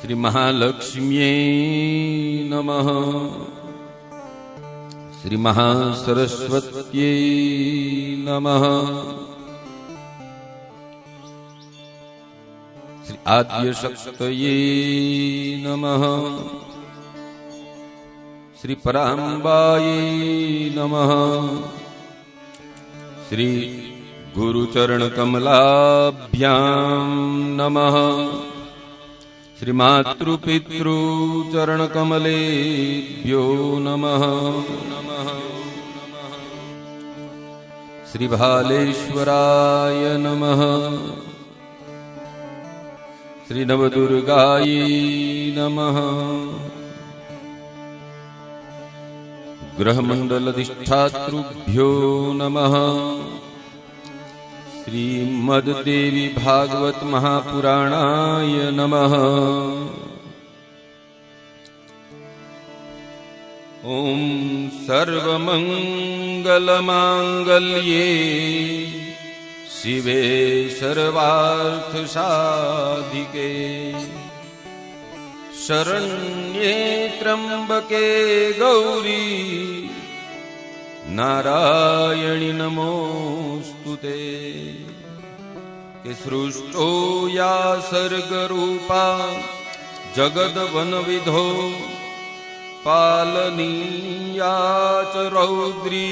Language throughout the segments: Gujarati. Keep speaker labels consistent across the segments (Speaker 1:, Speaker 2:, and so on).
Speaker 1: श्री महालक्ष्म्यै नमः। श्री महासरस्वत्यै नमः। श्री आद्यशक्तये नमः। श्री पराम्बायै नमः। श्री गुरुचरणकमलाभ्यां नमः। श्री मातृपितृचरणकमलेभ्यो नमः। श्री भालेश्वराय नमः। श्री नवदुर्गायै नमः। ग्रहमण्डलाधिष्ठातृभ्यो नमः। श्रीमद्देवी भागवत महापुराणाय नमः। ओम सर्वमंगलमांगल्ये शिवे सर्वार्थसाधिके शरण्ये त्र्यंबके गौरी नारायणि नमोस्तुते। कि सृष्टो या सर्गरूपा जगद्वनविधो पालनीया च रौद्री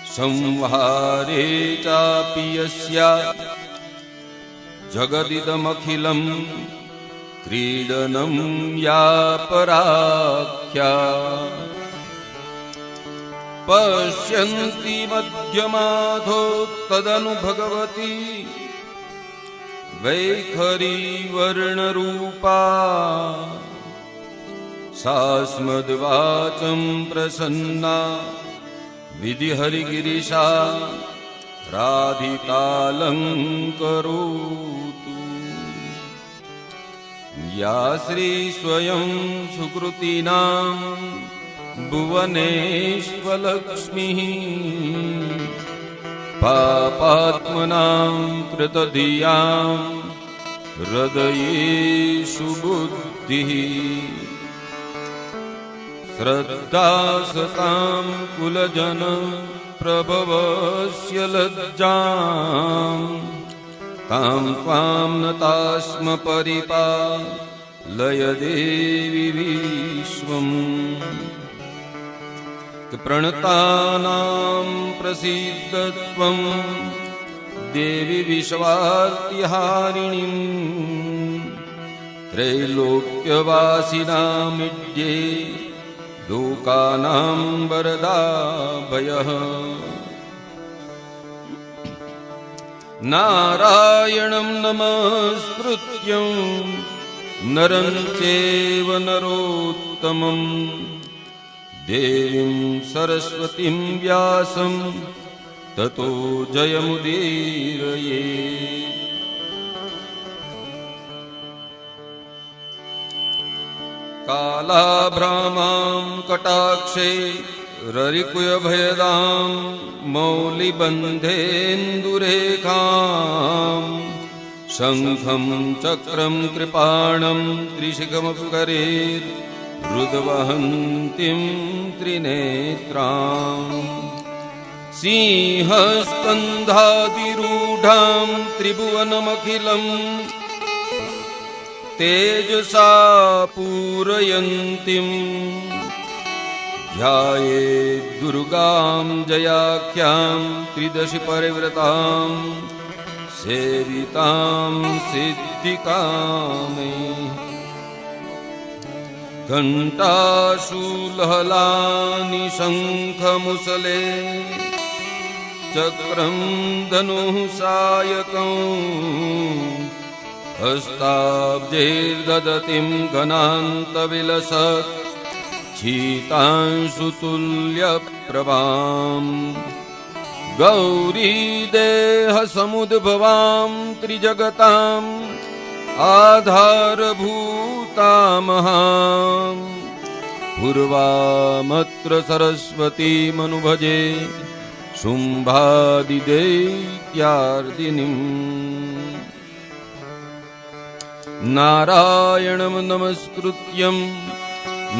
Speaker 1: संहारे चापि यस्या जगदिदमखिलं क्रीडनं या पराख्या पश्यन्ति मध्यमाधो तदनु भगवती वैखरी वर्णरूपा सास्मद्वाचं प्रसन्ना विधिहरिगिरिशा राधिकालङ्करोतु। या श्री स्वयं सुकृतिनां भुवनेश्वलक्ष्मीः पापात्मनां कृतधियां हृदयेषु बुद्धिः श्रद्धा सतां कुलजन प्रभवस्य लज्जां तां त्वां नतास्म परिपालय देवी विश्वम्। प्रणतानां प्रसीदत्वं देवी विश्वार्तिहारिणीं त्रैलोक्यवासिनामिड्ये लोकानां वरदा भयः। नारायणं नमस्कृत्यं नरं चैव नरोत्तमं देवीं सरस्वतीं व्यासं ततो जयमुदीरये। कालाभ्रामां कटाक्षे ररिकुयभयदां मौलिबन्धेन्दुरेखां शङ्खं चक्रं कृपाणं त्रिशिखमपकरे रुद्वहन्तीं त्रिनेत्रां सिंहस्कन्धादिरूढां त्रिभुवनमखिलं तेजसा पूरयन्तीं ध्यायेत् दुर्गां जयाख्यां त्रिदशि परिव्रतां सेवितां सिद्धिकामै। घण्टाशूलहलानि शङ्खमुसले चक्रं धनुः सायकं हस्ताब्जैर्ददतिं घनान्तविलसत् शीतांशुतुल्यप्रभां गौरीदेहसमुद्भवां त्रिजगताम् आधारभूतामहां पूर्वामत्र सरस्वतीमनुभजे शुम्भादिदैत्यार्दिनीम्। નારાયણં નમસ્કૃત્યં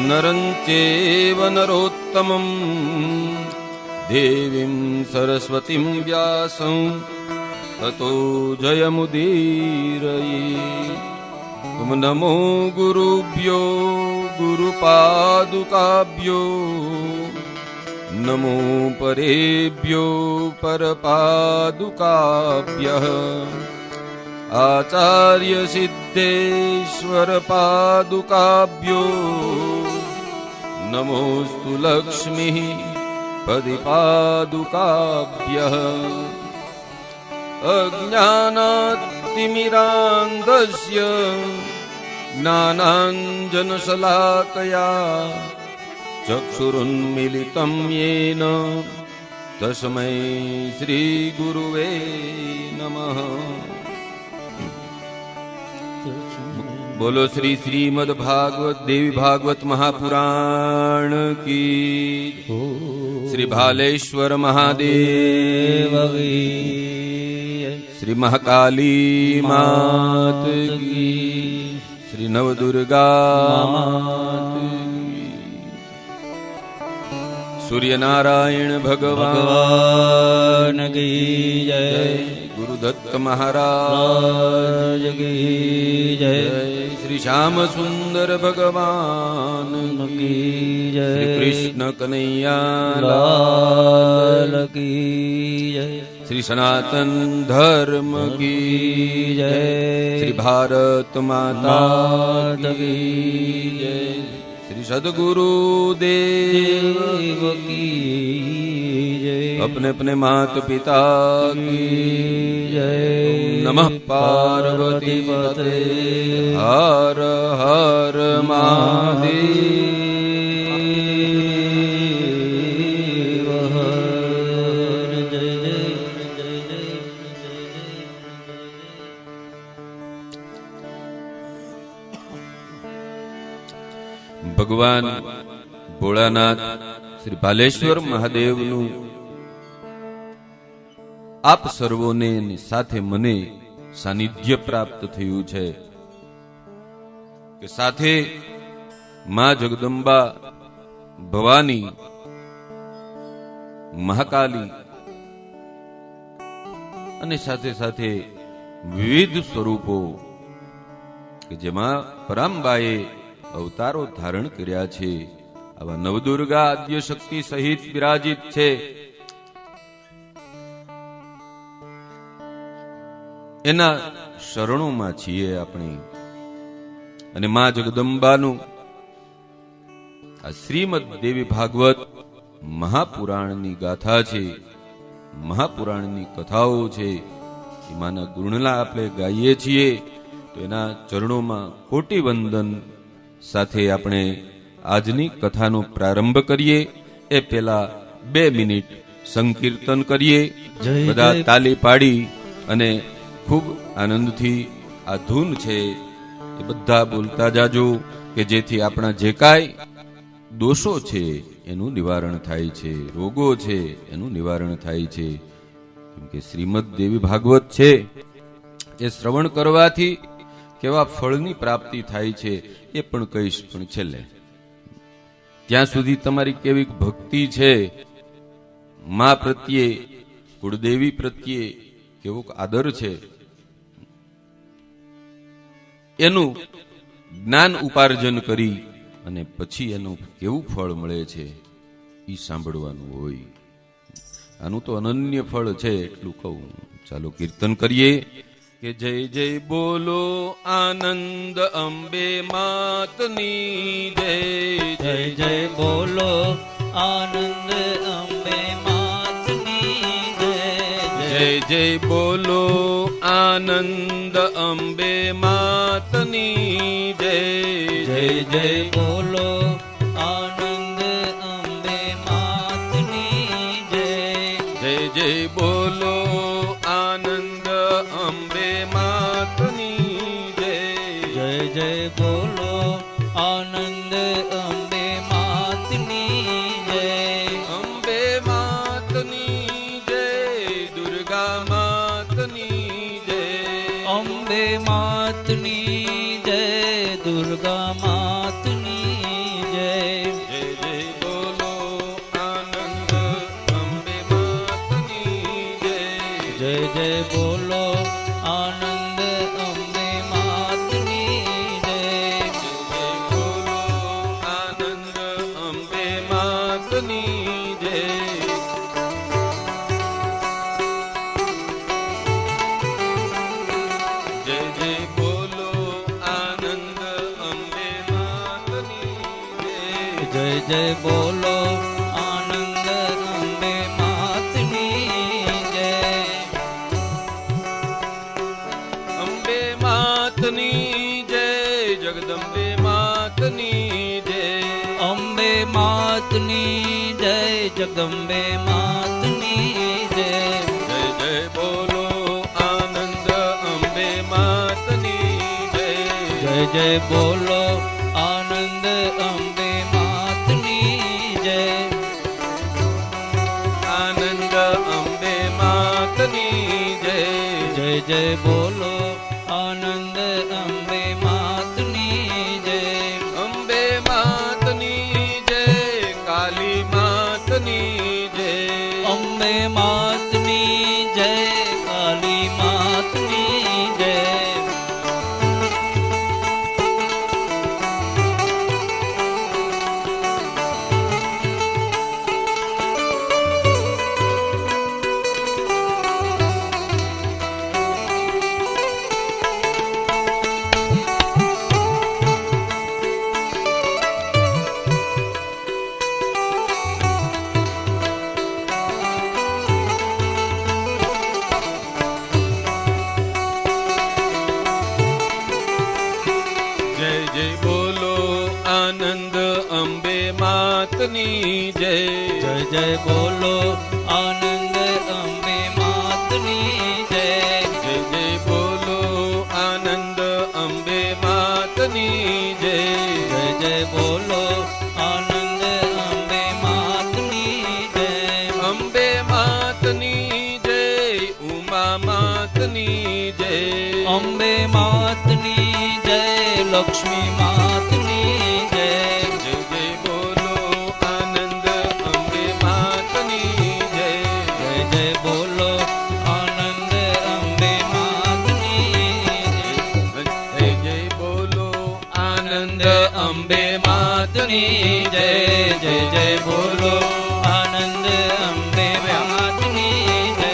Speaker 1: નરં ચૈવ નરોત્તમં દેવીં સરસ્વતીં વ્યાસં તતો જયમુદીરયે. તુમ નમો ગુરુભ્યો ગુરુપાદુકાભ્યો નમો પરેભ્યો પરપાદુકાભ્યઃ. આચાર્ય સિદ્ધેશ્વર પાદુકાભ્યો નમોસ્તુ લક્ષ્મી પદપાદુકાભ્યઃ. અજ્ઞાનાતિમિરાન્ધસ્ય જ્ઞાનાંજનશલાકયા ચક્ષુરુન્મિલિतं યેન તસ્મૈ શ્રી ગુરુવે નમઃ. બોલો શ્રી શ્રીમદ ભાગવત દેવી ભાગવત મહાપુરાણ કી. શ્રી ભાલેશ્વર મહાદેવ શ્રી મહાકાલી માત કી. શ્રી નવદુર્ગા માત કી. સૂર્યનારાયણ ભગવાન કી જય. ગુરુદત્ત મહારાજ કી જય. શ્રી શ્યામ સુંદર ભગવાન કી જય. શ્રી કૃષ્ણ કનૈયા લાલ કી જય. શ્રી સનાતન ધર્મ કી જય. શ્રી ભારત માતા કી જય. શ્રી સદગુરુદેવ કી જય. अपने अपने मात पिता की जय. नमः पार्वती पते हर हर महादेव हर. जय जय जय जय. ભગવાન ભોળાનાથ શ્રી ભાલેશ્વર મહાદેવનું આપ સર્વોને સાથે મને સાનિધ્ય પ્રાપ્ત થયું છે કે સાથે માં જગદંબા ભવાની મહાકાલી અને સાથે સાથે વિવિધ સ્વરૂપો કે જેમાં પરાંબાએ અવતારો ધારણ કર્યા છે આવા નવદુર્ગા આદ્ય શક્તિ સહિત બિરાજિત છે. એના શરણોમાં છીએ આપણે. અને માં જગદંબાનું આ શ્રીમદ દેવી ભાગવત મહાપુરાણની ગાથા છે, મહાપુરાણની કથાઓ છે. એ માના ગુણલા આપણે ગાઈએ છીએ તો એના ચરણોમાં કોટી વંદન સાથે આપણે આજની કથાનો પ્રારંભ કરીએ. એ પહેલા 2 મિનિટ સંકીર્તન કરીએ. બધા તાલી પાડી અને ખૂબ આનંદથી આ ધૂન છે એ બધા બોલતા જાજો કે જેથી આપણા જે કાંઈ દોષો છે એનું નિવારણ થાય છે, રોગો છે એનું નિવારણ થાય છે. કેમ કે શ્રીમદ દેવી ભાગવત છે એ શ્રવણ કરવાથી કેવા ફળની પ્રાપ્તિ થાય છે એ પણ કહીશ. પણ છેલ્લે ત્યાં સુધી તમારી કેવી ભક્તિ છે, મા પ્રત્યે, કુળદેવી પ્રત્યે કેવો આદર છે, એનું જ્ઞાન ઉપાર્જન કરી અને પછી એનું કેવું ફળ મળે છે એ સાંભળવાનું હોય. આનું તો અનન્ય ફળ છે એટલું કહું. ચાલો કીર્તન કરીએ કે જય જય બોલો આનંદ અંબે માતની જય.
Speaker 2: જય જય બોલો આનંદ અંબે માતની જય.
Speaker 1: જય જય બોલો આનંદ અંબે માતની જય.
Speaker 2: જય જય બોલો આનંદ અંબે માતની જય.
Speaker 1: જય જય બોલો આનંદ અંબે માતની જય.
Speaker 2: જય જય બોલો આનંદ અંબે માતની જય.
Speaker 1: અંબે માતની જય, દુર્ગા માતની જય.
Speaker 2: અંબે માતની આનંદ અંબે માતની જય.
Speaker 1: બોલો આનંદ અંબે માતની જય. જય જય બોલો આનંદ અંબે માતની જય.
Speaker 2: જય જય બોલો આનંદ અંબે માતની જય.
Speaker 1: અંબે માતની જય. જગદંબે માતની જય.
Speaker 2: અંબે માતની જય. જગદંબે માતની જય.
Speaker 1: જય જય બોલો આનંદ અંબે માતની જય.
Speaker 2: જય જય બોલો આનંદ અંબે માતની જય.
Speaker 1: આનંદ અંબે માતની જય.
Speaker 2: જય જય બોલો આનંદ અંબે માતની જય.
Speaker 1: અંબે માતની જય. કાલી માતની જય.
Speaker 2: અંબે માતની જય. કાલી માતની જય.
Speaker 1: જય જય બોલો આનંદ અંબે માતની જય.
Speaker 2: જય જય બોલો આનંદ અંબે માતની જય.
Speaker 1: જય જય બોલો આનંદ અંબે માતની જય.
Speaker 2: જય જય બોલો આનંદ અંબે માતની જય.
Speaker 1: અંબે માતની જય. ઉમા માતની જય.
Speaker 2: અંબે માતની જય. લક્ષ્મી માતની જય.
Speaker 1: જય જય બોલો આનંદ અંબે માતની જય.
Speaker 2: જય જય બોલો આનંદ અંબે માતની જય.
Speaker 1: જય જય બોલો આનંદ અંબે માતની જય.
Speaker 2: જય જય બોલો આનંદ અંબે માતની જય.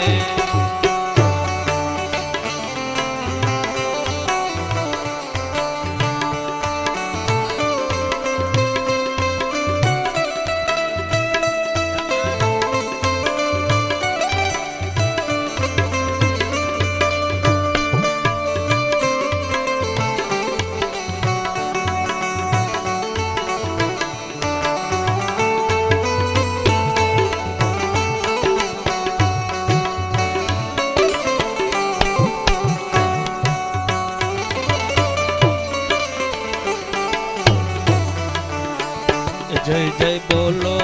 Speaker 2: જય જય બોલો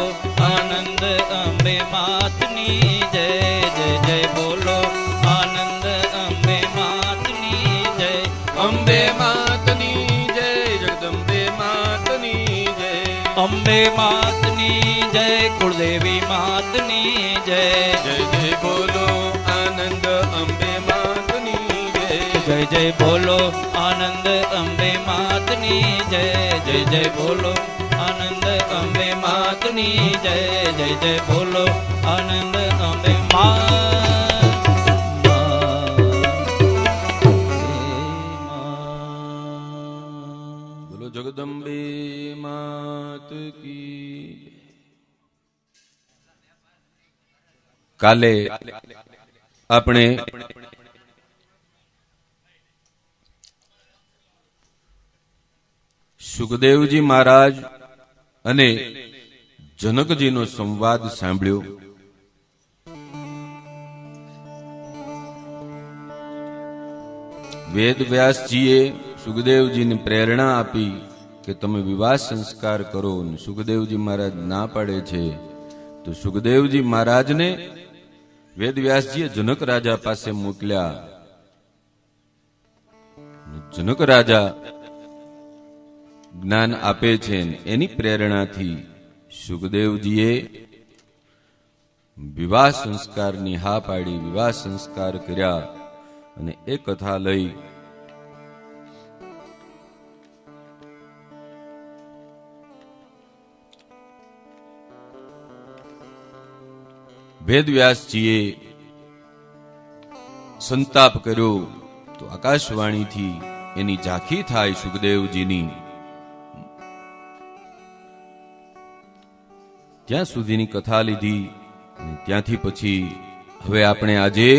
Speaker 2: આનંદ અંબે માતની જય. જય જય બોલો આનંદ અંબે માતની જય.
Speaker 1: અંબે માતની જય. જગદંબે માતની જય.
Speaker 2: અંબે માતની જય. કુળદેવી માતની જય.
Speaker 1: જય જય બોલો આનંદ અંબે માતની જય.
Speaker 2: જય જય બોલો આનંદ અંબે માતની જય. જય જય બોલો આનંદ અંબે માતની જય. જય જય બોલો આનંદ અંબે
Speaker 1: બોલો જગદંબે માત કી. કાલે આપણે સુખદેવજી મહારાજ અને જનકજીનો સંવાદ સાંભળ્યો. વેદ વ્યાસજીએ સુખદેવજીને પ્રેરણા આપી કે તમે વિવાહ સંસ્કાર કરો. સુખદેવજી મહારાજ ના પાડે છે તો સુખદેવજી મહારાજને વેદ વ્યાસજીએ જનક રાજા પાસે મોકલ્યા. જનક રાજા જ્ઞાન આપે છે. એની પ્રેરણાથી સુખદેવજીએ વિવાહ સંસ્કારની હા પાડી, વિવાહ સંસ્કાર કર્યા અને એ કથા લઈ વેદવ્યાસજીએ સંતાપ કર્યો તો આકાશવાણીથી એની ઝાંખી થાય સુખદેવજીની. ત્યાં સુધીની કથા લીધી અને ત્યાંથી પછી હવે આપણે આજે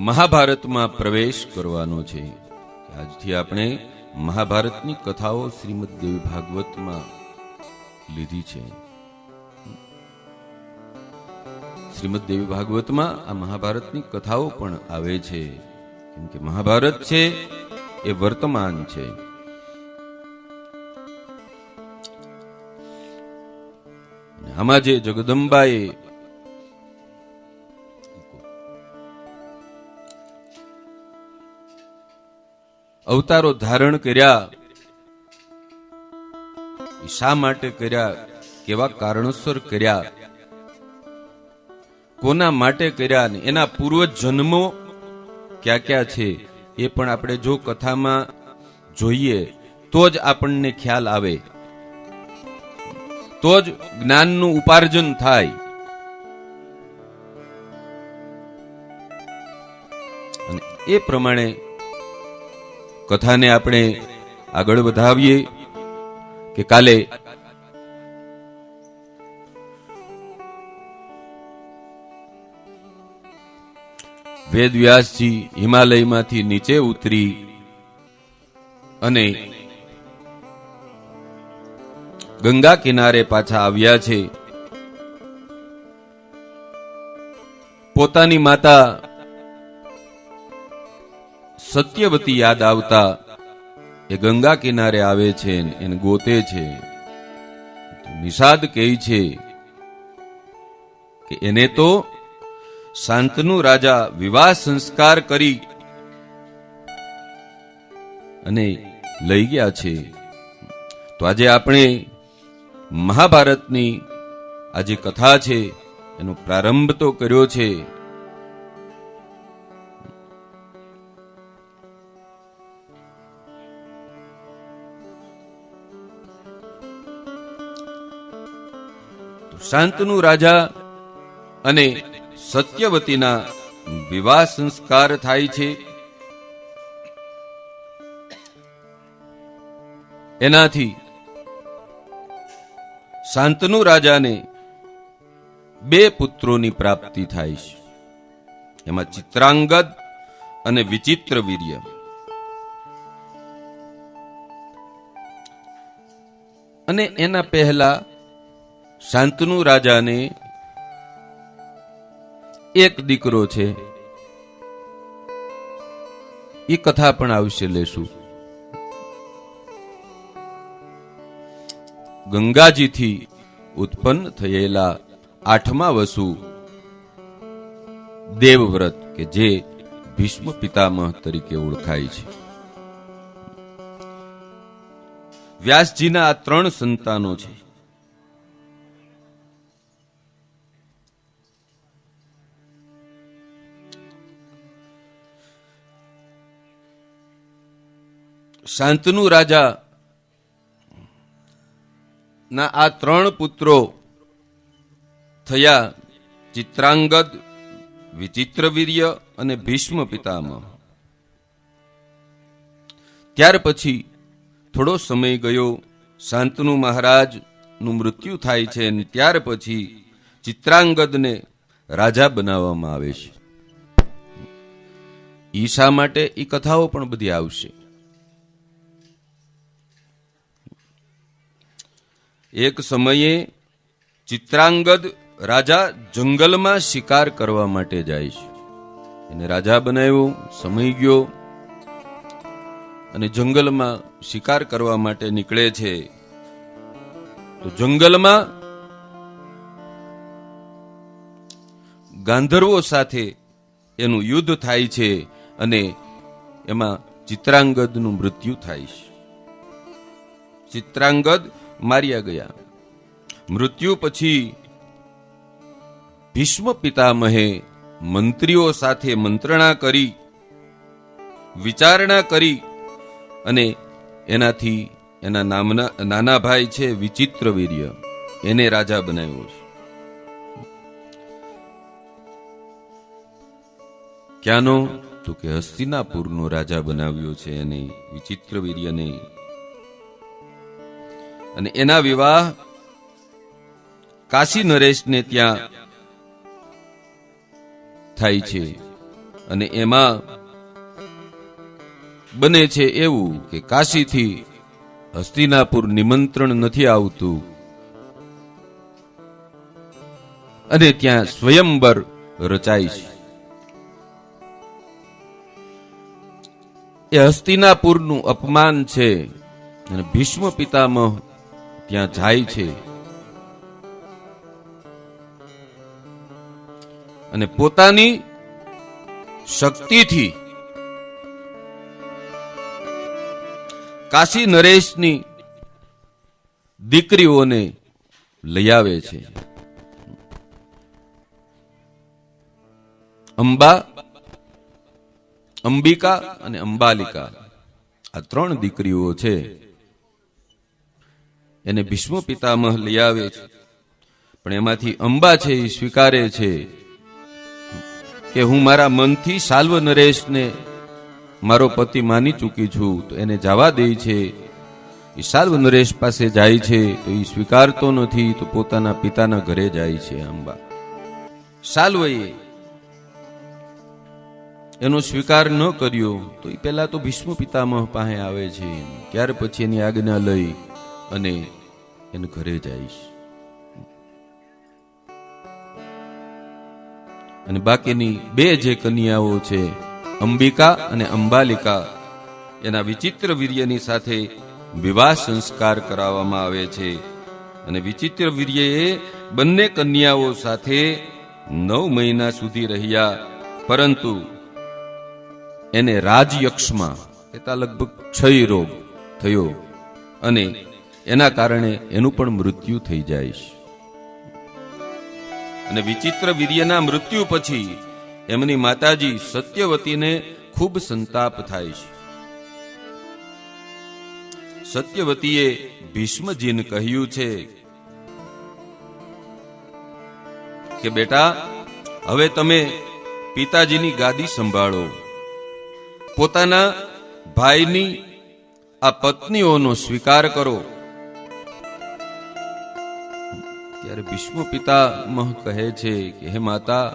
Speaker 1: મહાભારતમાં પ્રવેશ કરવાનો છે. આજથી આપણે મહાભારતની કથાઓ શ્રીમદ દેવી ભાગવતમાં લીધી છે. શ્રીમદ દેવી ભાગવતમાં આ મહાભારતની કથાઓ પણ આવે છે, કેમ કે મહાભારત છે એ વર્તમાન છે. આમાં જે જગદંબાએ અવતારો ધારણ કર્યા, એ શા માટે કર્યા, કેવા કારણોસર કર્યા, કોના માટે કર્યા, ને એના પૂર્વ જન્મો ક્યાં ક્યાં છે એ પણ આપણે જો કથામાં જોઈએ તો જ આપણને ખ્યાલ આવે, તો જ જ્ઞાનનું ઉપાર્જન થાય. અને એ પ્રમાણે કથાને આપણે આગળ વધાવીએ કે કાલે વેદવ્યાસજી હિમાલયમાંથી નીચે ઉતરી અને ગંગા કિનારે પાછા આવ્યા છે. પોતાની માતા સત્યવતી યાદ આવતા એ ગંગા કિનારે આવે છે, એને ગોતે છે. નિષાદ કહે છે કે એને તો શાંતનુ રાજા વિવાહ સંસ્કાર કરી અને લઈ ગયા છે. તો આજે આપણે મહાભારતની આ જે કથા છે એનો પ્રારંભ તો કર્યો છે. શાંતનુ રાજા અને સત્યવતીના વિવાહ સંસ્કાર થાય છે. એનાથી શાંતનુ રાજાને 2 પુત્રોની પ્રાપ્તિ થાય છે. એમાં ચિત્રાંગદ અને વિચિત્રવીર્ય. અને એના પહેલા શાંતનુ રાજાને એક દીકરો છે, એ કથા પણ આવશે લેશું. ગંગાજીથી ઉત્પન્ન થયેલા 8મા વસુ દેવવ્રત કે જે ભીષ્મ પિતામહ તરીકે ઓળખાય છે. વ્યાસજીના આ 3 સંતાનો છે. શાંતનુ રાજા ના આ 3 પુત્રો થયા ચિત્રાંગદ, વિચિત્રવીર્ય અને ભીષ્મ પિતામહ. ત્યાર પછી થોડો સમય ગયો, શાંતનુ મહારાજનું મૃત્યુ થાય છે અને ત્યાર પછી ચિત્રાંગદને રાજા બનાવવામાં આવે છે. ઈ શા માટે એ કથાઓ પણ બધી આવશે. એક સમયે ચિત્રાંગદ રાજા જંગલમાં શિકાર કરવા માટે જાય છે. એને રાજા બનાવ્યો, સમય ગયો અને જંગલમાં શિકાર કરવા માટે નીકળે છે. તો જંગલમાં ગાંધર્વો સાથે એનું યુદ્ધ થાય છે અને એમાં ચિત્રાંગદનું મૃત્યુ થાય છે. ચિત્રાંગદ માર્યા ગયા. મૃત્યુ પછી ભીષ્મ પિતામહે મંત્રીઓ સાથે મંત્રણા કરી, વિચારણા કરી અને એનાથી એના નાના ભાઈ છે વિચિત્રવીર્ય, એને રાજા બનાવ્યો છે. ક્યાંનો? તો કે હસ્તિનાપુરનો રાજા બનાવ્યો છે એને, વિચિત્રવીર્યને. અને એના વિવાહ કાશી નરેશને ત્યાં થાય છે. અને એમાં બને છે એવું કે કાશીથી હસ્તિનાપુર નિમંત્રણ નથી આવતું અને ત્યાં સ્વયંવર રચાય છે. એ હસ્તિનાપુરનું અપમાન છે અને ભીષ્મ પિતામહ ત્યાં જાય છે અને પોતાની શક્તિથી કાશી નરેશની દીકરીઓને લઈ આવે છે. અંબિકા અને અંબાલિકા, આ 3 દીકરીઓ છે. એને ભીષ્મ પિતામહ લઈ આવે છે. પણ એમાંથી અંબા છે એ સ્વીકારે છે કે હું મારા મનથી શાલ્વ નરેશને મારો પતિ માની ચૂકી છું, તો એને જવા દે છે. એ શાલ્વ નરેશ પાસે જાય છે તો એ સ્વીકારતો નથી, તો પોતાના પિતાના ઘરે જાય છે અંબા. શાલ્વએ એનો સ્વીકાર ન કર્યો તો એ પહેલા તો ભીષ્મ પિતામહ પાસે આવે છે, ત્યાર પછી એની આજ્ઞા લઈ અને એને ઘરે જાય છે. અને બાકીની 2 જે કન્યાઓ છે અંબિકા અને અંબાલિકા, એના વિચિત્ર વીર્યની સાથે વિવાહ સંસ્કાર કરાવવામાં આવે છે. અને વિચિત્ર વીર્યએ બંને કન્યાઓ સાથે 9 મહિના સુધી રહ્યા, પરંતુ એને રાજયક્ષમાં એટલે લગભગ ક્ષય રોગ થયો અને એના કારણે એનું પણ મૃત્યુ થઈ જાય છે. અને વિચિત્ર વીર્યના મૃત્યુ પછી એમની માતાજી સત્યવતીને ખૂબ સંતાપ થાય છે. સત્યવતીએ ભીષ્મજીને કહ્યું છે કે બેટા, હવે તમે પિતાજીની ગાદી સંભાળો, પોતાના ભાઈની આ પત્નીઓનો સ્વીકાર કરો. ત્યારે ભીષ્મ પિતામહ કહે છે કે હે માતા,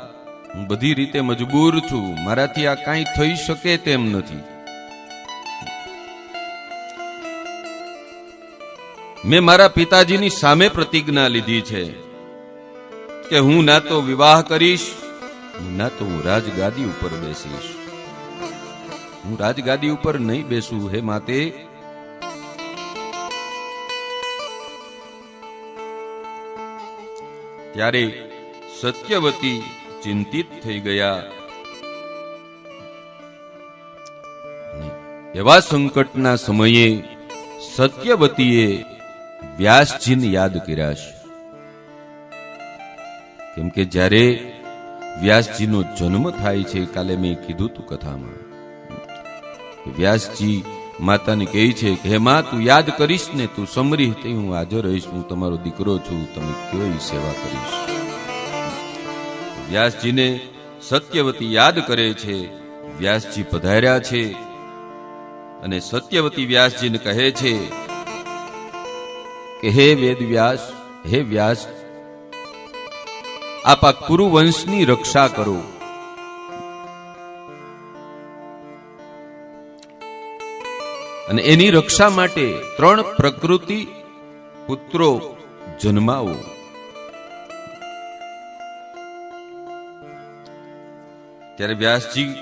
Speaker 1: હું બધી રીતે મજબૂર છું, મારાથી આ કાંઈ થઈ શકે તેમ નથી. મેં મારા પિતાજીની સામે પ્રતિજ્ઞા લીધી છે કે હું ના તો વિવાહ કરીશ, ના તો હું રાજગાદી ઉપર બેસીશ. હું રાજગાદી ઉપર નહીં બેસું. હે માતે, ત્યારે સત્યવતી ચિંતિત થઈ ગયા. એવા સંકટના સમયે સત્યવતીએ વ્યાસજીને યાદ કર્યા છે. કેમ કે જ્યારે વ્યાસજીનો જન્મ થાય છે, કાલે મેં કીધું તું કથામાં, વ્યાસજી માતાને કહે છે કે હે માં, તું યાદ કરીશ ને, તું સમરી તે હું હાજર રહીશ, હું તમારો દીકરો છું, તમે કેવી સેવા કરીશ. વ્યાસજીને સત્યવતી યાદ કરે છે. વ્યાસજી પધાર્યા છે અને સત્યવતી વ્યાસજીને કહે છે કે હે વેદ વ્યાસ, હે વ્યાસ, આપ આ કુરુવંશની રક્ષા કરો. અને એની રક્ષા માટે 3 પ્રકૃતિ પુત્રો જન્માવો. ત્યારે વ્યાસજી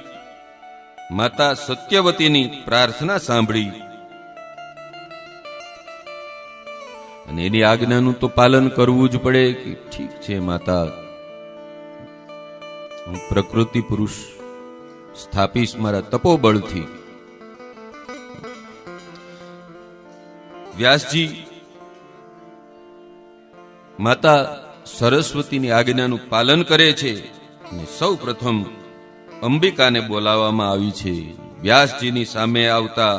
Speaker 1: માતા સત્યવતીની પ્રાર્થના સાંભળી અને એની આજ્ઞાનું તો પાલન કરવું જ પડે કે ઠીક છે માતા, હું પ્રકૃતિ પુરુષ સ્થાપીશ મારા તપોબળથી. વ્યાસજી માતા સરસ્વતીની આજ્ઞાનું પાલન કરે છે અને સૌ પ્રથમ અંબિકાને બોલાવવામાં આવી છે. વ્યાસજીની સામે આવતા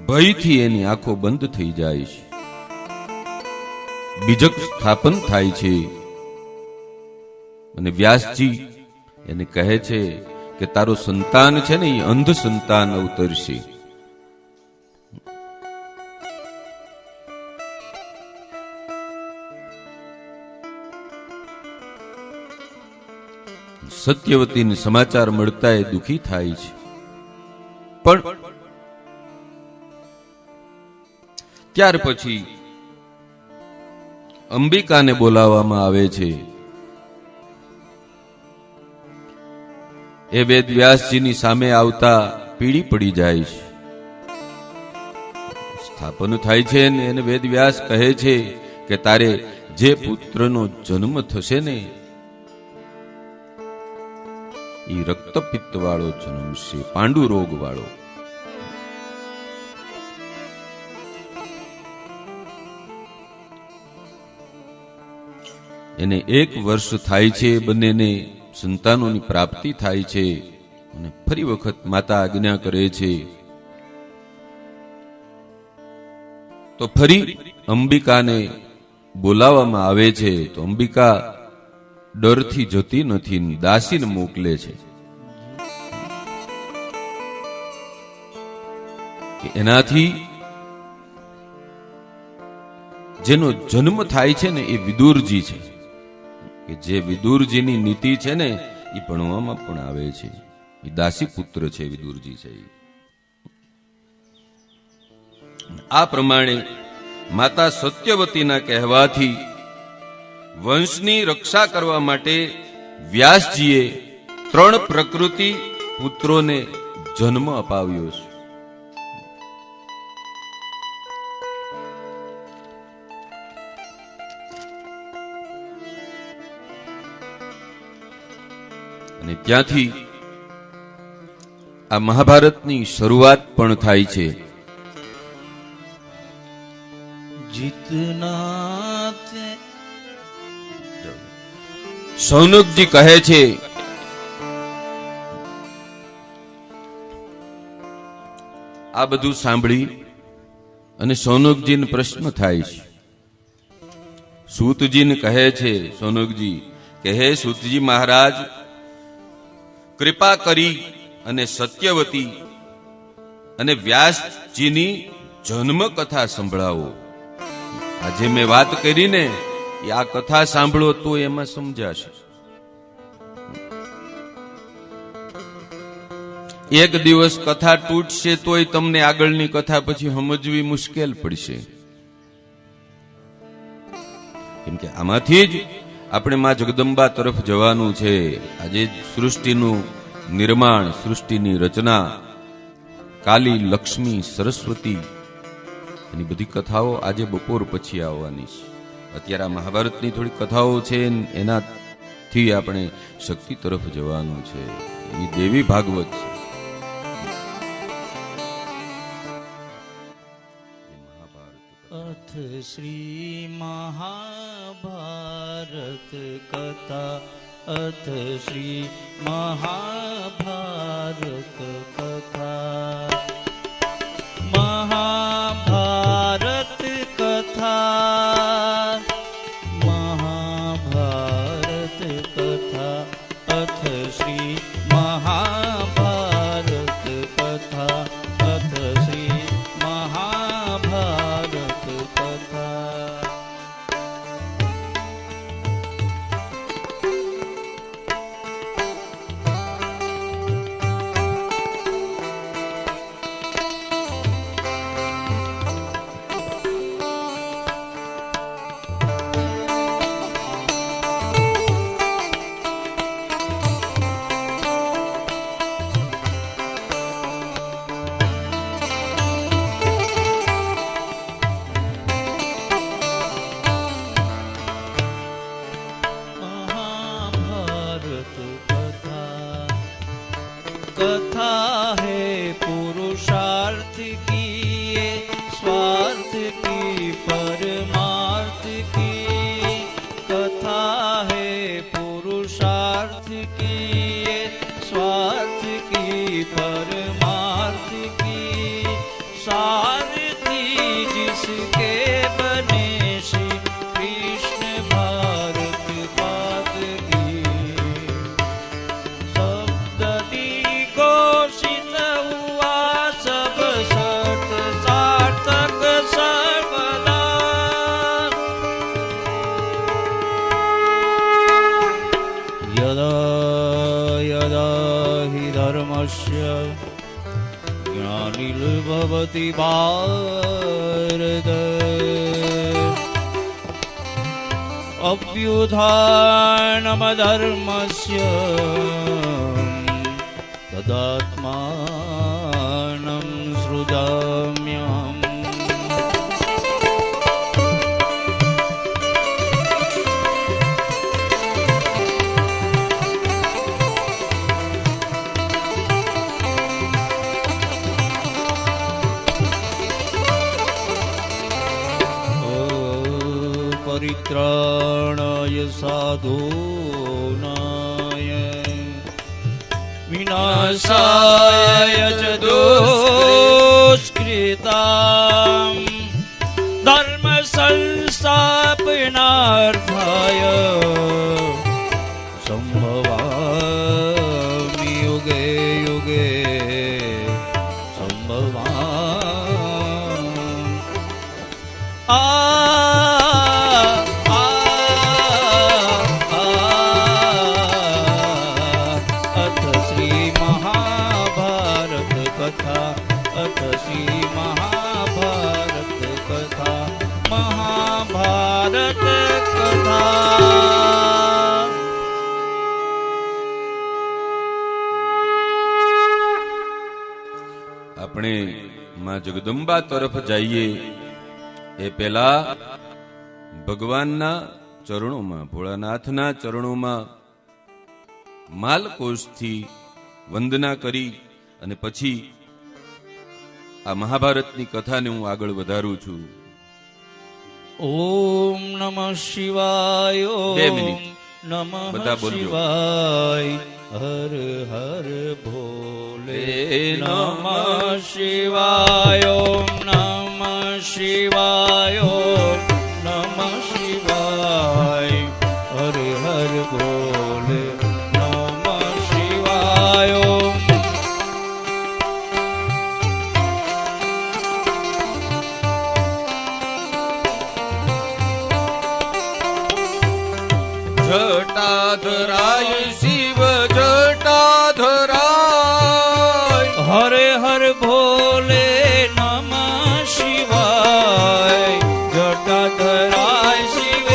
Speaker 1: ભયથી એની આંખો બંધ થઈ જાય છે. બીજક સ્થાપન થાય છે અને વ્યાસજી એને કહે છે કે તારો સંતાન છે ને એ અંધ સંતાન અવતરશે. સત્યવતીને સમાચાર મળતા એ દુઃખી થાય છે, પણ ત્યાર પછી અંબિકાને બોલાવવામાં આવે છે. એ વેદ વ્યાસજીની સામે આવતા પીડી પડી જાય છે. સ્થાપન થાય છે ને એને વેદ વ્યાસ કહે છે કે તારે જે પુત્રનો જન્મ થશે ને એ રક્તપિત્ત વાળો જન્મશે, પાંડુ રોગ વાળો. એને 1 વર્ષ થાય છે, બંનેને સંતાનોની પ્રાપ્તિ થાય છે અને ફરી વખત માતા આજ્ઞા કરે છે તો ફરી અંબિકાને બોલાવવામાં આવે છે. તો અંબિકા ડરથી જતી નથી, દાસીને મોકલે છે કે એનાથી જેનો જન્મ થાય છે ને એ વિદુરજી છે, કે જે વિદુરજીની નીતિ છે ને એ ભણવામાં પણ આવે છે. એ દાસી પુત્ર છે વિદુરજી છે. આ પ્રમાણે માતા સત્યવતીના કહેવાથી વંશની રક્ષા કરવા માટે વ્યાસજીએ 3 પ્રકૃતિ પુત્રોને જન્મ અપાવ્યો છે. અને ત્યાંથી આ મહાભારતની શરૂઆત પણ થાય છે.
Speaker 2: જીતના
Speaker 1: સૌનકજી કહે છે આ બધું સાંભળી અને સૌનકજીને પ્રશ્ન થાય છે. સૂતજીને કહે છે સૌનકજી કે હે સૂતજી મહારાજ, કૃપા કરી અને સત્યવતી અને વ્યાસજીની જન્મ કથા સંભળાવો. આજે મેં વાત કરીને આ કથા સાંભળો તો એમાં સમજાશે. એક દિવસ કથા તૂટશે તોય તમને આગળની કથા પછી સમજવી મુશ્કેલ પડશે. કેમ કે આમાંથી જ આપણે માં જગદંબા તરફ જવાનું છે. આજે સૃષ્ટિનું નિર્માણ, સૃષ્ટિની રચના, કાલી, લક્ષ્મી, સરસ્વતી, એની બધી કથાઓ આજે બપોર પછી આવવાની છે. અત્યારે આ મહાભારતની થોડી કથાઓ છે, એનાથી આપણે શક્તિ તરફ જવાનું છે. એ દેવી ભાગવત છે.
Speaker 2: અથ શ્રી મહાભારત કથા, અથ શ્રી મહાભારત કથા. મહાભારત કથા, મહાભારત કથા, અથ શ્રી મહાભારત કથા, અથ શ્રી મહાભારત કથા. परमार्थ की सारथी जिसके बने श्री कृष्ण भारत पाद की शब्दी घोषित हुआ सब सत सार्थक सर्वदा यदा यदा हि धर्मस्य ग्लानिर्भवति भारत अभ्युत्थानमधर्मस्य तदात्मानं सृजाम्यहम् परित्राणाय साधूनाय विनाशाय च दुष्कृतां धर्म संस्थापनार्थाय संभवामि युगे युगे संभवामि महाभारत कथा
Speaker 1: આપણે માં જગદંબા તરફ જઈએ એ પહેલા ભગવાનના ચરણોમાં, ભોળાનાથના ચરણોમાં માલકોશથી વંદના કરી અને પછી આ મહાભારતની કથાને હું આગળ વધારું છું.
Speaker 2: ઓમ નમઃ શિવાય.
Speaker 1: 2 મિનિટ
Speaker 2: નમઃ
Speaker 1: બધા બોલજો.
Speaker 2: શિવાય. હર હર ભોલે. નમઃ શિવાય. ઓમ નમઃ શિવાય. ઓમ નમઃ શિવાય. હર હર ભોલે. નમઃ શિવાય. ઓમ
Speaker 1: જટાધરાય શિવ જટાધરાય.
Speaker 2: હરે હર ભોલે. નમઃ શિવાય. જટાધરાય શિવ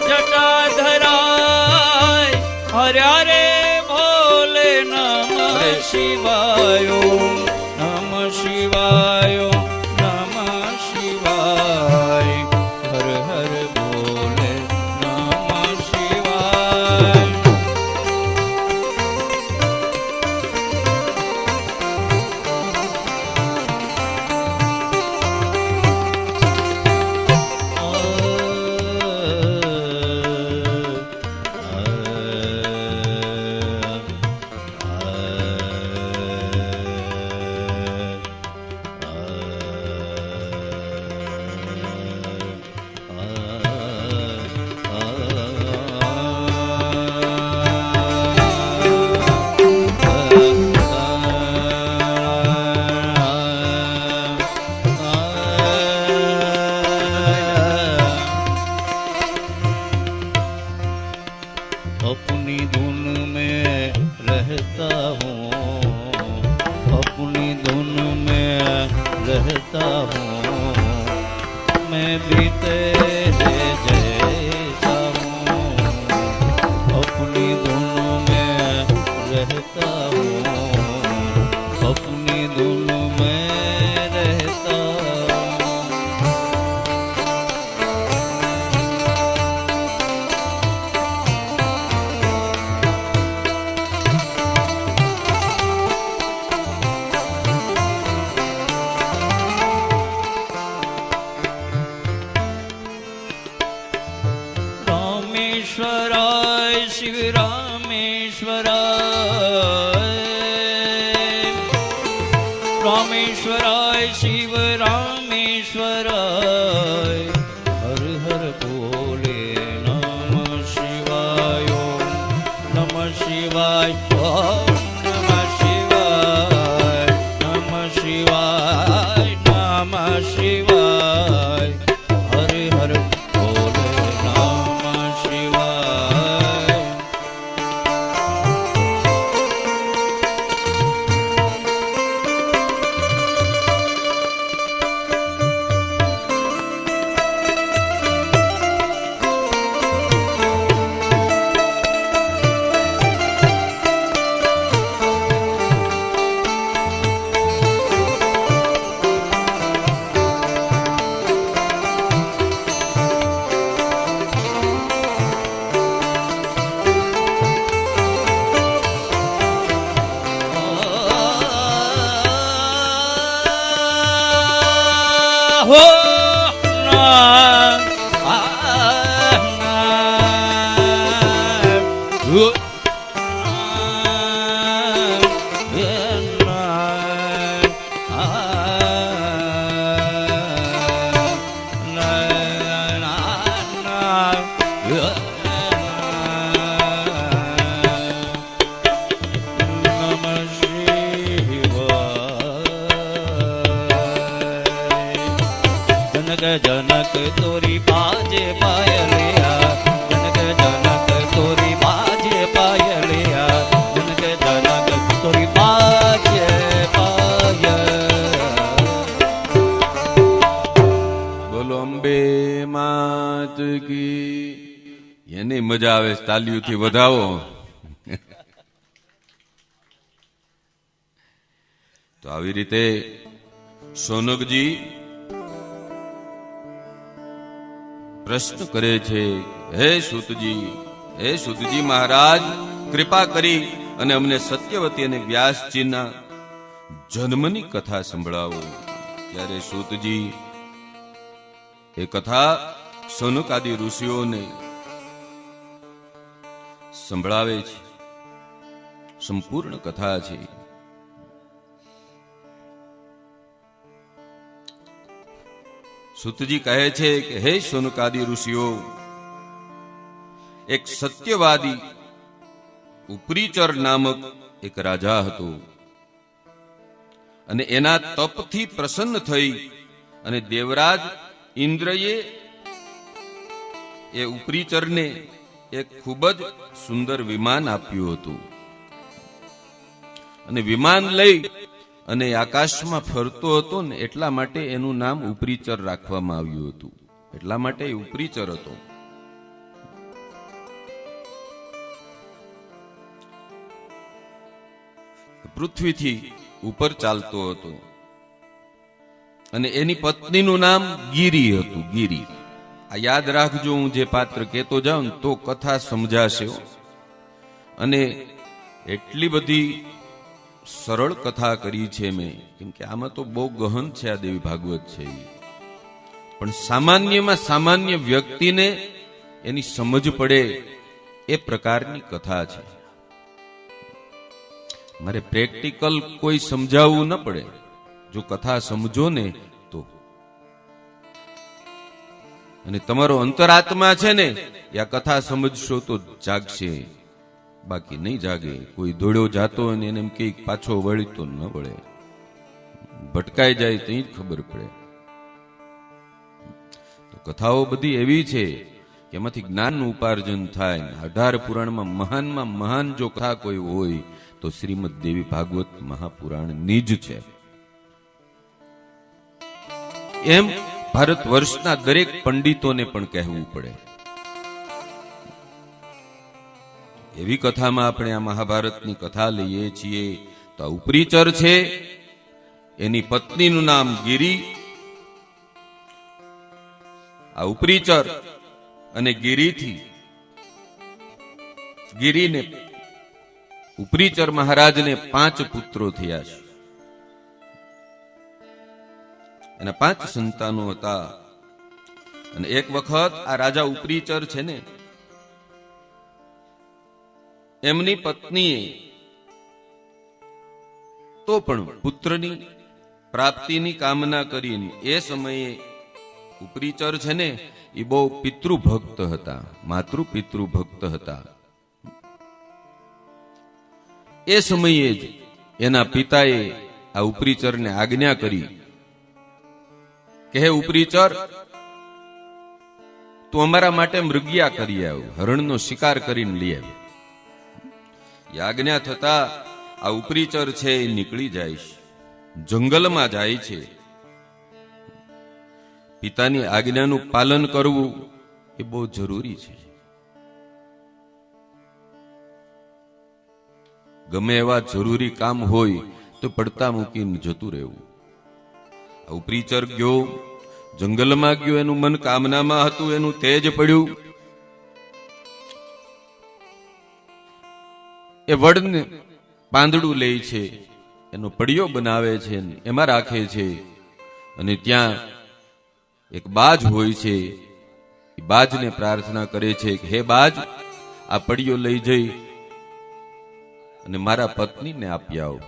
Speaker 2: જટાધરાય. હરે હરે ભોલે. નમઃ શિવાય. નમઃ શિવાય. નમઃ શિવાય. હર હર ભોલે. નમઃ શિવાય. अपनी धुन में रहता हूँ, अपनी धुन में रहता हूँ, मैं भी तेरे जैसा हूँ, अपनी धुन में रहता हूँ, अपनी धुन में रहता हूँ। रामेश्वराय शिव रामेश्वराय, રામેશ્વરાય શિવ રામેશ્વરાય હર હર બોલે નમ શિવાય ઓમ નમ શિવાય ઓમ નમ શિવાય નમ શિવાય નમ શિવાય હર હર બોલે નમ શિવાય. હો ના જનક તોરી બાજે પાયલિયા જનક જનક તોરી બાજે પાયલિયા જનક જનક તોરી બાજે પાયલિયા.
Speaker 1: બોલો અંબે માત કી. એને મજા આવે છે, તાલીઓથી વધાવો. તો આવી રીતે સોનકજી પ્રશ્ન કરે છે, હે સુતજી મહારાજ, કૃપા કરી અને અમને સત્યવતી અને વ્યાસજીના જન્મની કથા સંભળાવો. ત્યારે સૂતજી એ કથા સનક આદિ ઋષિઓને સંભળાવે છે. સંપૂર્ણ કથા છે. સૂતજી કહે છે કે હે શૌનકાદિ ઋષિઓ, એક સત્યવાદી ઉપરીચર નામક એક રાજા હતો અને એના તપથી પ્રસન્ન થઈ અને દેવરાજ ઇન્દ્રએ એ ઉપરીચરને એક ખૂબ જ સુંદર વિમાન આપ્યું હતું અને વિમાન લઈ અને આકાશમાં ફરતો હતો ને એટલા માટે એનું નામ ઉપરીચર રાખવામાં આવ્યું હતું. એટલા માટે એ ઉપરીચર હતો. પૃથ્વીથી ઉપર ચાલતો હતો અને એની પત્નીનું નામ ગિરી હતું. ગિરી. આ યાદ રાખજો, હું જે પાત્ર કહેતો જાઉં તો કથા સમજાશે. અને એટલી બધી સરળ કથા કરી છે મેં, કેમ કે આમાં તો બહુ ગહન છે આ દેવી ભાગવત છે. પણ સામાન્યમાં સામાન્ય વ્યક્તિને એની સમજ પડે એ પ્રકારની કથા છે. મારે પ્રેક્ટિકલ કોઈ સમજાવવું ન પડે. જો કથા સમજો ને તો, અને તમારો અંતરાત્મા છે ને એ આ કથા સમજશો તો જાગશે, બાકી નહીં જાગે. કોઈ દોડ્યો જાતો હોય ને એને એમ કે પાછો વળી તો ન વળે, ભટકાઈ જાય તો જ ખબર પડે. તો કથાઓ બધી એવી છે કે એમાંથી જ્ઞાનનું ઉપાર્જન થાય. 18 પુરાણમાં મહાન જો કથા કોઈ હોય તો શ્રીમદ દેવી ભાગવત મહાપુરાણની જ છે. એમ ભારત વર્ષના દરેક પંડિતોને પણ કહેવું પડે. એવી કથામાં આપણે આ મહાભારતની કથા લઈએ છીએ. તો આ ઉપરીચર છે, એની પત્નીનું નામ ગિરી. આ ઉપરીચર અને ગિરીને ઉપરીચર મહારાજને 5 પુત્રો થયા છે. એના 5 સંતાનો હતા. અને એક વખત આ રાજા ઉપરીચર છે ને, એમની પત્નીએ તો પણ પુત્રની પ્રાપ્તિની કામના કરીને એ સમયે ઉપરીચર છે ને એ બહુ પિતૃભક્ત હતા, માતૃ પિતૃભક્ત હતા. એ સમયે જ એના પિતાએ આ ઉપરીચરને આજ્ઞા કરી કે હે ઉપરીચર, તું અમારા માટે મૃગયા કરી આવ, હરણનો શિકાર કરીને લઈ આવ. એ આજ્ઞા થતા આ ઉપરીચર છે એ નીકળી જાય છે, જંગલમાં જાય છે. પિતાની આજ્ઞાનું પાલન કરવું એ બહુ જરૂરી છે. ગમે એવા જરૂરી કામ હોય તો પડતા મૂકીને જતું રહેવું. આ ઉપરીચર ગયો, જંગલમાં ગયો, એનું મન કામનામાં હતું, એનું તેજ પડ્યું. એ વડને પાંદડું લે છે, એનો પડિયો બનાવે છે, એમાં રાખે છે. અને ત્યાં એક બાજ હોય છે, એ બાજને પ્રાર્થના કરે છે કે હે બાજ, આ પડિયો લઈ જઈ અને મારા પત્નીને આપી આવો.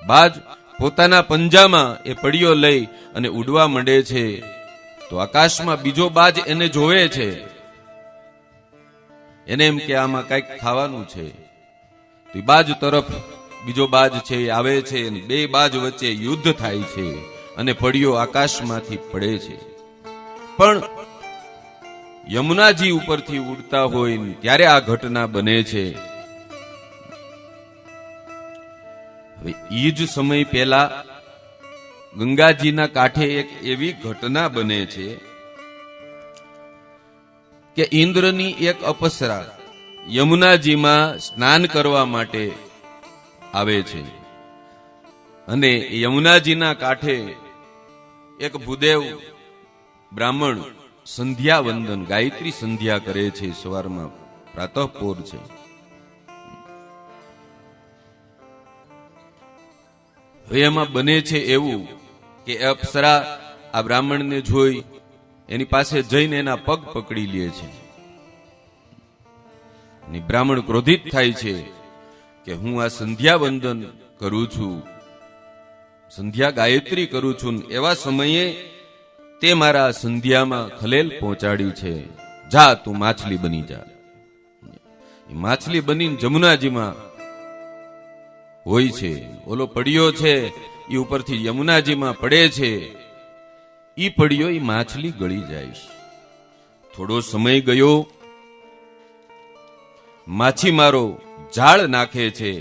Speaker 1: બાજ પોતાના પંજામાં એ પડિયો લઈ અને ઉડવા માંડે છે. તો આકાશમાં બીજો બાજ એને જોવે છે. એને એમ કે આમાં કઈક ખાવાનું છે. તો બાજ તરફ બીજો બાજ છે આવે છે, અને બે બાજ વચ્ચે યુદ્ધ થાય છે અને પડિયો આકાશમાંથી પડે છે. પણ યમુનાજી ઉપરથી ઉડતા હોય ત્યારે આ ઘટના બને છે. હવે ઈ જ સમય પહેલા ગંગાજીના કાંઠે એક એવી ઘટના બને છે કે ઇન્દ્રની એક અપ્સરા યમુનાજીમાં સ્નાન કરવા માટે આવે છે. અને યમુનાજીના કાંઠે એક ભૂદેવ બ્રાહ્મણ સંધ્યા વંદન, ગાયત્રી સંધ્યા કરે છે. સવારમાં પ્રાતઃપોર છે. હવે એમાં બને છે એવું કે અપ્સરા આ બ્રાહ્મણને જોઈ એની પાસે જઈને એના પગ પકડી લે છે. બ્રાહ્મણ ક્રોધિત થાય છે કે હું આ સંધ્યા વંદન કરું છું, સંધ્યા ગાયત્રી કરું છું, એવા સમયે તે મારા સંધ્યામાં ખલેલ પહોંચાડી છે. જા, તું માછલી બની જા. માછલી બનીને જમુનાજીમાં હોય છે. ઓલો પડિયો છે એ ઉપરથી યમુનાજીમાં પડે છે. ઈ પડિયો ઈ માછલી ગળી જાય છે. થોડો સમય ગયો, માછીમારો જાળ નાખે છે.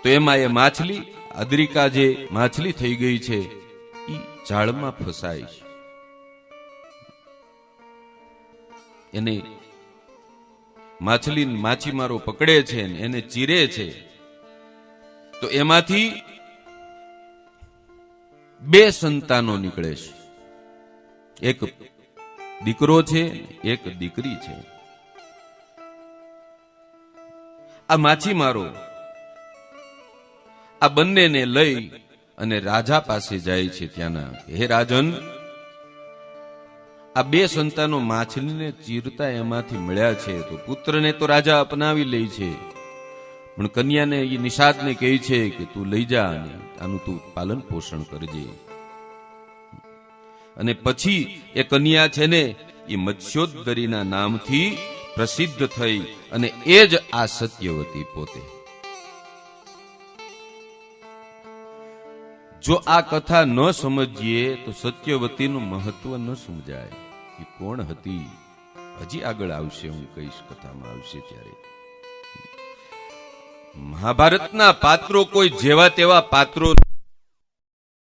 Speaker 1: તો એમાં એ માછલી, અદ્રિકા જે માછલી થઈ ગઈ છે, ઈ જાળમાં ફસાય છે. એને માછલી માછીમારો પકડે છે, એને ચીરે છે. તો એમાંથી બે સંતાનો નીકળે છે. એક દીકરો છે, એક દીકરી છે. આ માછીમારો આ બંનેને લઈ અને રાજા પાસે જાય છે. ત્યાંના હે રાજન, આ બે સંતાનો માછલીને ચીરતા એમાંથી મળ્યા છે. તો પુત્રને તો રાજા અપનાવી લે છે, પણ કન્યાને એ નિષાદને કહે છે કે તું લઈ જા અને આનું તું પાલન પોષણ કરજે. અને પછી એ કન્યા છે ને એ મત્સ્યોદરીના નામથી પ્રસિદ્ધ થઈ, અને એ જ આ સત્યવતી પોતે. જો આ કથા ન સમજીએ તો સત્યવતીનું મહત્વ ન સમજાય. એ કોણ હતી હજી આગળ આવશે, હું કહીશ, કથામાં આવશે ત્યારે. મહાભારતના પાત્રો કોઈ જેવા તેવા પાત્રો